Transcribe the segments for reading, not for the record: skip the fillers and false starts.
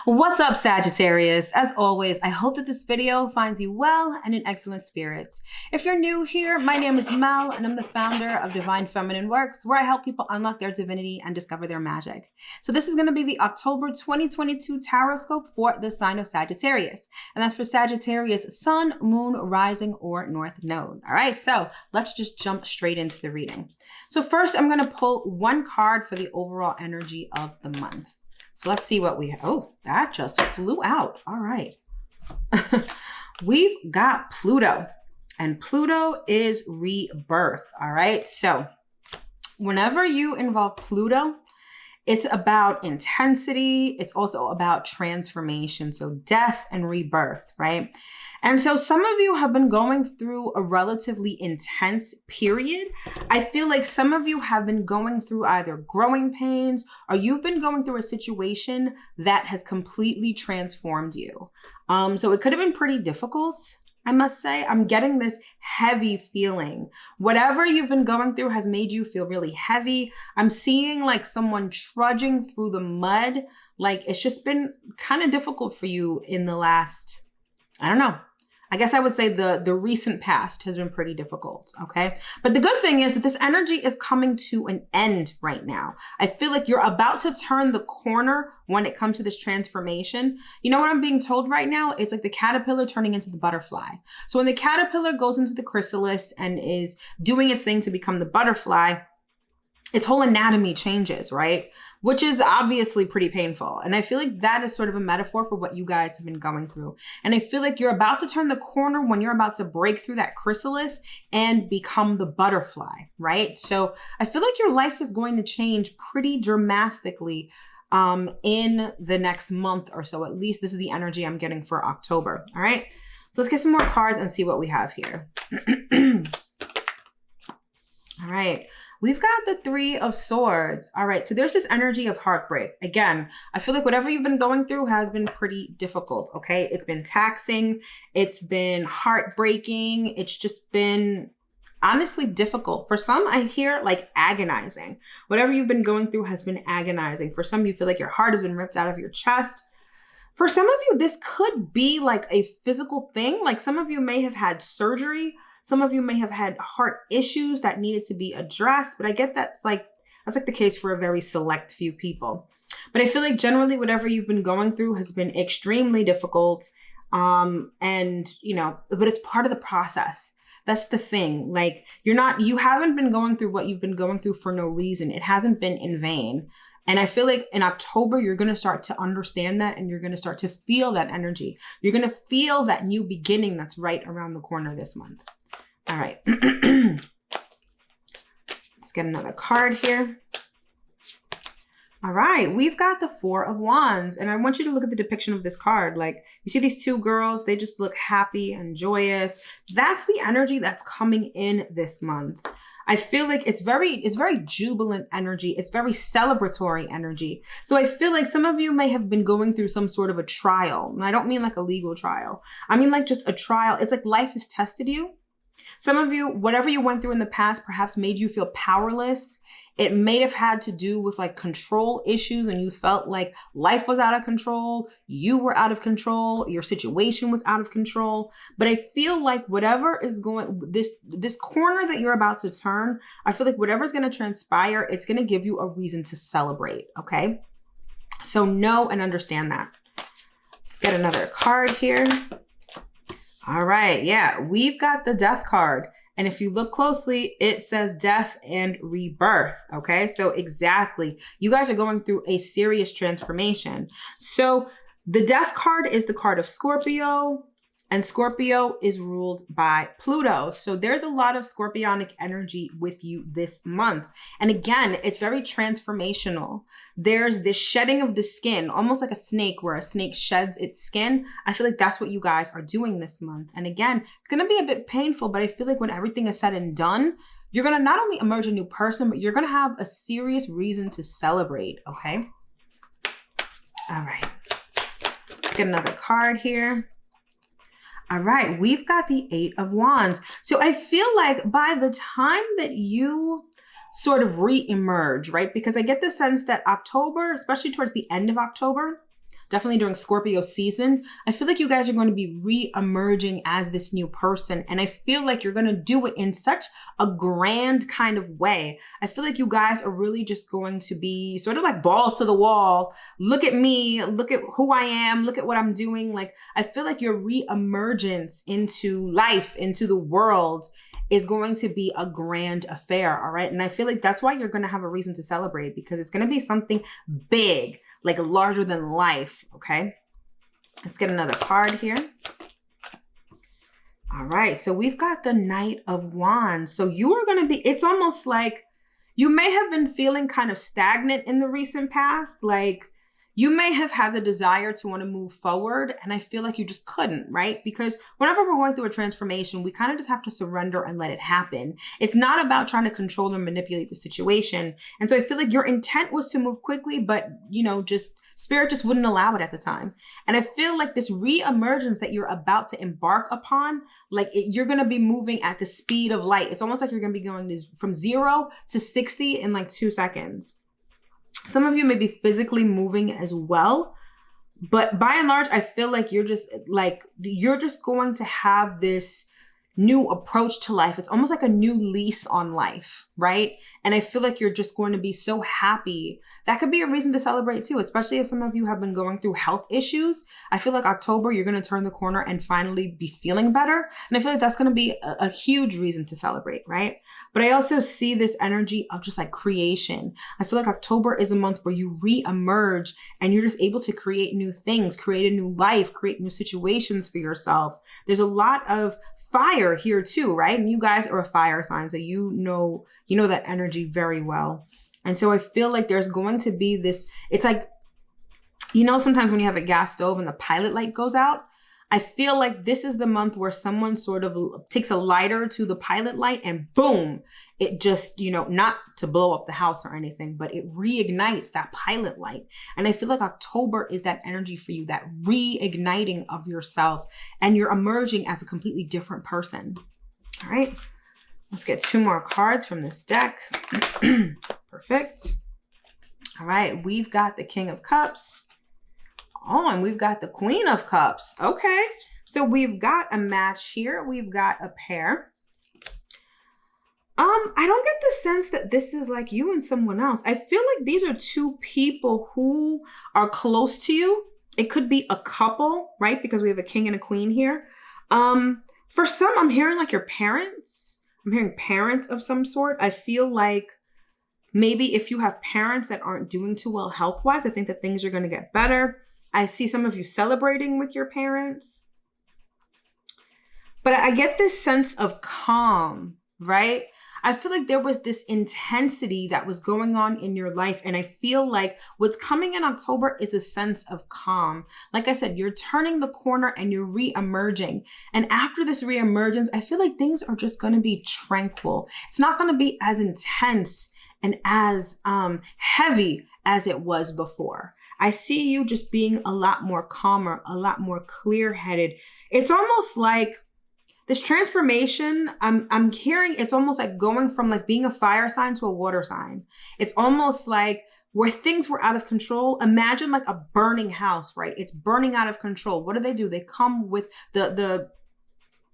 What's up, Sagittarius? As always, I hope that this video finds you well and in excellent spirits. If you're new here, my name is Mel, and I'm the founder of Divine Feminine Works, where I help people unlock their divinity and discover their magic. So this is going to be the October 2022 tarot scope for the sign of Sagittarius. And that's for Sagittarius Sun, Moon, Rising, or North Node. All right, so let's just jump straight into the reading. So first, I'm going to pull one card for the overall energy of the month. So let's see what we have. Oh, that just flew out. All right. We've got Pluto, and Pluto is rebirth. All right. So whenever you involve Pluto, it's about intensity. It's also about transformation. So death and rebirth, right? And so some of you have been going through a relatively intense period. I feel like some of you have been going through either growing pains or you've been going through a situation that has completely transformed you. So it could have been pretty difficult, I must say. I'm getting this heavy feeling. Whatever you've been going through has made you feel really heavy. I'm seeing like someone trudging through the mud. Like it's just been kind of difficult for you in the last, I don't know. I guess I would say the recent past has been pretty difficult, okay? But the good thing is that this energy is coming to an end right now. I feel like you're about to turn the corner when it comes to this transformation. You know what I'm being told right now? It's like the caterpillar turning into the butterfly. So when the caterpillar goes into the chrysalis and is doing its thing to become the butterfly, its whole anatomy changes, right? Which is obviously pretty painful. And I feel like that is sort of a metaphor for what you guys have been going through. And I feel like you're about to turn the corner when you're about to break through that chrysalis and become the butterfly, right? So I feel like your life is going to change pretty dramatically in the next month or so. At least this is the energy I'm getting for October, all right? So let's get some more cards and see what we have here. All right. We've got the Three of Swords. All right, so there's this energy of heartbreak. Again, I feel like whatever you've been going through has been pretty difficult, okay? It's been taxing. It's been heartbreaking. It's just been honestly difficult. For some, I hear like agonizing. Whatever you've been going through has been agonizing. For some, you feel like your heart has been ripped out of your chest. For some of you, this could be like a physical thing. Like some of you may have had surgery. Some of you may have had heart issues that needed to be addressed, but I get that's like the case for a very select few people. But I feel like generally whatever you've been going through has been extremely difficult. And you know, but it's part of the process. That's the thing. Like you haven't been going through what you've been going through for no reason. It hasn't been in vain. And I feel like in October, you're going to start to understand that and you're going to start to feel that energy. You're going to feel that new beginning that's right around the corner this month. All right. Let's get another card here. All right. We've got the Four of Wands. And I want you to look at the depiction of this card. Like you see these two girls, they just look happy and joyous. That's the energy that's coming in this month. I feel like it's very jubilant energy. It's very celebratory energy. So I feel like some of you may have been going through some sort of a trial. And I don't mean like a legal trial. I mean like just a trial. It's like life has tested you. Some of you, whatever you went through in the past perhaps made you feel powerless. It may have had to do with like control issues and you felt like life was out of control. You were out of control. Your situation was out of control. But I feel like whatever is going, this corner that you're about to turn, I feel like whatever's going to transpire, it's going to give you a reason to celebrate. Okay. So know and understand that. Let's get another card here. All right. Yeah, we've got the Death card. And if you look closely, it says death and rebirth. Okay. So exactly. You guys are going through a serious transformation. So the Death card is the card of Scorpio. And Scorpio is ruled by Pluto. So there's a lot of scorpionic energy with you this month. And again, it's very transformational. There's this shedding of the skin, almost like a snake, where a snake sheds its skin. I feel like that's what you guys are doing this month. And again, it's going to be a bit painful, but I feel like when everything is said and done, you're going to not only emerge a new person, but you're going to have a serious reason to celebrate. Okay. All right. Let's get another card here. All right, we've got the Eight of Wands. So I feel like by the time that you sort of re-emerge, right? Because I get the sense that October, especially towards the end of October, definitely during Scorpio season, I feel like you guys are going to be re-emerging as this new person. And I feel like you're going to do it in such a grand kind of way. I feel like you guys are really just going to be sort of like balls to the wall. Look at me, look at who I am, look at what I'm doing. Like, I feel like your re-emergence into life, into the world, is going to be a grand affair, all right? And I feel like that's why you're going to have a reason to celebrate, because it's going to be something big, like larger than life, okay? Let's get another card here. All right, so we've got the Knight of Wands. So you are going to be, it's almost like you may have been feeling kind of stagnant in the recent past, like you may have had the desire to want to move forward, and I feel like you just couldn't, right? Because whenever we're going through a transformation, we kind of just have to surrender and let it happen. It's not about trying to control or manipulate the situation. And so I feel like your intent was to move quickly, but, you know, just Spirit just wouldn't allow it at the time. And I feel like this re-emergence that you're about to embark upon, like you're going to be moving at the speed of light. It's almost like you're going to be going from 0 to 60 in like 2 seconds. Some of you may be physically moving as well, but by and large, I feel like you're just going to have this new approach to life. It's almost like a new lease on life, right? And I feel like you're just going to be so happy. That could be a reason to celebrate too, especially if some of you have been going through health issues. I feel like October, you're going to turn the corner and finally be feeling better. And I feel like that's going to be a huge reason to celebrate, right? But I also see this energy of just like creation. I feel like October is a month where you re-emerge and you're just able to create new things, create a new life, create new situations for yourself. There's a lot of fire here too, right? And you guys are a fire sign, so you know that energy very well. And so I feel like there's going to be this, it's like, you know, sometimes when you have a gas stove and the pilot light goes out, I feel like this is the month where someone sort of takes a lighter to the pilot light and boom, it just, you know, not to blow up the house or anything, but it reignites that pilot light. And I feel like October is that energy for you, that reigniting of yourself, and you're emerging as a completely different person. All right, let's get 2 more cards from this deck. Perfect. All right, we've got the King of Cups. Oh, and we've got the Queen of Cups. Okay, so we've got a match here. We've got a pair. I don't get the sense that this is like you and someone else. I feel like these are 2 people who are close to you. It could be a couple, right? Because we have a king and a queen here. For some, I'm hearing like your parents. I'm hearing parents of some sort. I feel like maybe if you have parents that aren't doing too well health-wise, I think that things are going to get better. I see some of you celebrating with your parents. But I get this sense of calm, right? I feel like there was this intensity that was going on in your life. And I feel like what's coming in October is a sense of calm. Like I said, you're turning the corner and you're re-emerging. And after this re-emergence, I feel like things are just going to be tranquil. It's not going to be as intense and as heavy as it was before. I see you just being a lot more calmer, a lot more clear-headed. It's almost like this transformation, I'm hearing it's almost like going from like being a fire sign to a water sign. It's almost like where things were out of control. Imagine like a burning house, right? It's burning out of control. What do? They come with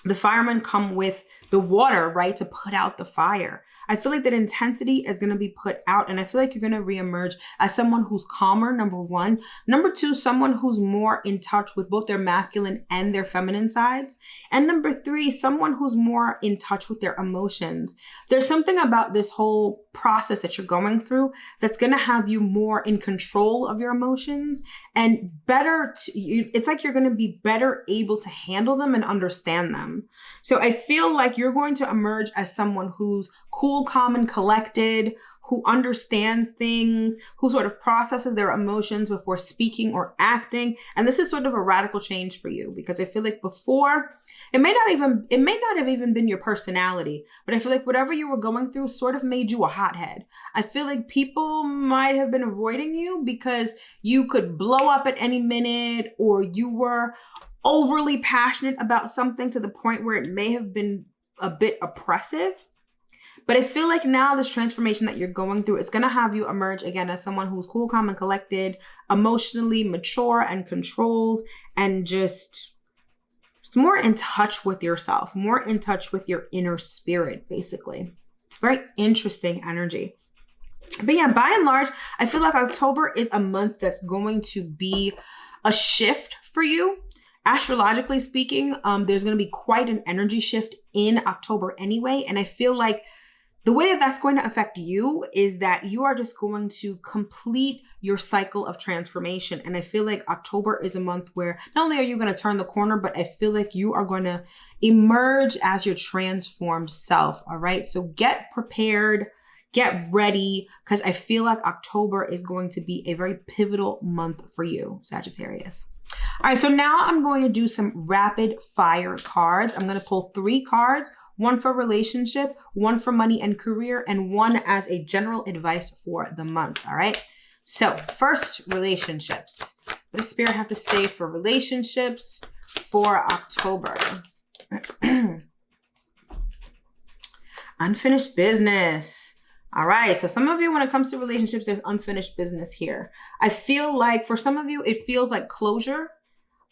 the firemen come with the water, right, to put out the fire. I feel like that intensity is going to be put out, and I feel like you're going to reemerge as someone who's calmer, number 1. Number 2, someone who's more in touch with both their masculine and their feminine sides. And number 3, someone who's more in touch with their emotions. There's something about this whole process that you're going through that's going to have you more in control of your emotions and better. It's like you're going to be better able to handle them and understand them. So I feel like you're going to emerge as someone who's cool, calm, and collected, who understands things, who sort of processes their emotions before speaking or acting. And this is sort of a radical change for you, because I feel like before, it may not have even been your personality, but I feel like whatever you were going through sort of made you a hothead. I feel like people might have been avoiding you because you could blow up at any minute, or you were overly passionate about something to the point where it may have been a bit oppressive. But I feel like now this transformation that you're going through, it's going to have you emerge again as someone who's cool, calm, and collected, emotionally mature and controlled, and just more in touch with yourself, more in touch with your inner spirit, basically. It's very interesting energy. But yeah, by and large, I feel like October is a month that's going to be a shift for you. Astrologically speaking, there's going to be quite an energy shift in October anyway. And I feel like the way that that's going to affect you is that you are just going to complete your cycle of transformation. And I feel like October is a month where not only are you going to turn the corner, but I feel like you are going to emerge as your transformed self. All right. So get prepared, get ready, because I feel like October is going to be a very pivotal month for you, Sagittarius. All right. So now I'm going to do some rapid fire cards. I'm going to pull 3 cards. One for relationship, one for money and career, and one as a general advice for the month. All right. So first, relationships. What does Spirit have to say for relationships for October? Unfinished business. All right. So some of you, when it comes to relationships, there's unfinished business here. I feel like for some of you, it feels like closure.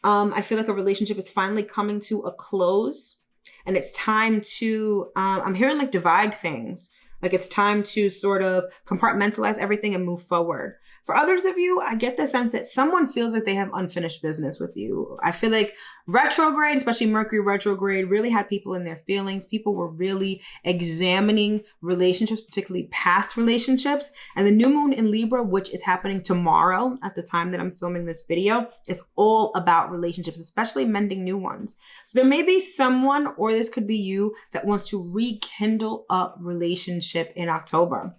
I feel like a relationship is finally coming to a close. And it's time to, I'm hearing like divide things. Like it's time to sort of compartmentalize everything and move forward. For others of you, I get the sense that someone feels like they have unfinished business with you. I feel like retrograde, especially Mercury retrograde, really had people in their feelings. People were really examining relationships, particularly past relationships. And the new moon in Libra, which is happening tomorrow at the time that I'm filming this video, is all about relationships, especially mending new ones. So there may be someone, or this could be you, that wants to rekindle a relationship in October.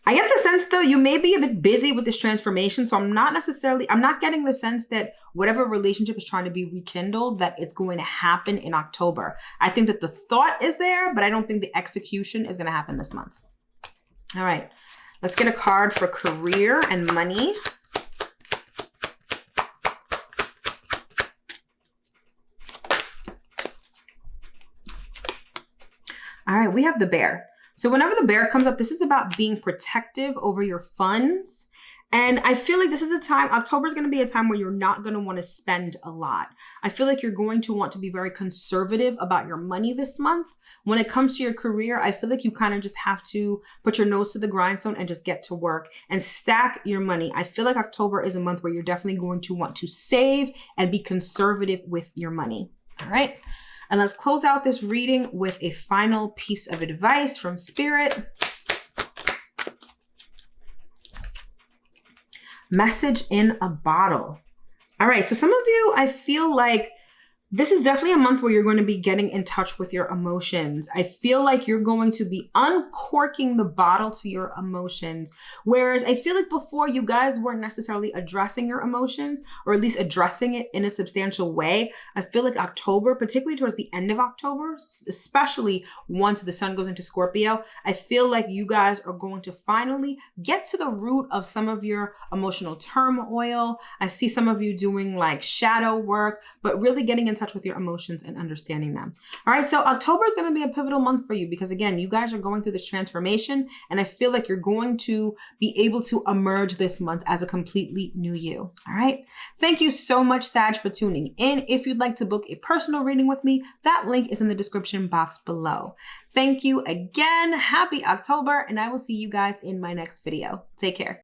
I get the sense though, you may be a bit busy with this transformation. So I'm not getting the sense that whatever relationship is trying to be rekindled, that it's going to happen in October. I think that the thought is there, but I don't think the execution is going to happen this month. All right, let's get a card for career and money. All right, we have the Bear. So whenever the Bear comes up, this is about being protective over your funds. And I feel like this is a time, October is going to be a time where you're not going to want to spend a lot. I feel like you're going to want to be very conservative about your money this month. When it comes to your career, I feel like you kind of just have to put your nose to the grindstone and just get to work and stack your money. I feel like October is a month where you're definitely going to want to save and be conservative with your money. All right. And let's close out this reading with a final piece of advice from Spirit. Message in a bottle. All right, so some of you, I feel like this is definitely a month where you're going to be getting in touch with your emotions. I feel like you're going to be uncorking the bottle to your emotions. Whereas I feel like before you guys weren't necessarily addressing your emotions, or at least addressing it in a substantial way. I feel like October, particularly towards the end of October, especially once the sun goes into Scorpio, I feel like you guys are going to finally get to the root of some of your emotional turmoil. I see some of you doing like shadow work, but really getting in touch with your emotions and understanding them. All right, so October is going to be a pivotal month for you because again, you guys are going through this transformation and I feel like you're going to be able to emerge this month as a completely new you. All right, thank you so much, Sag, for tuning in. If you'd like to book a personal reading with me, that link is in the description box below. Thank you again. Happy October, and I will see you guys in my next video. Take care.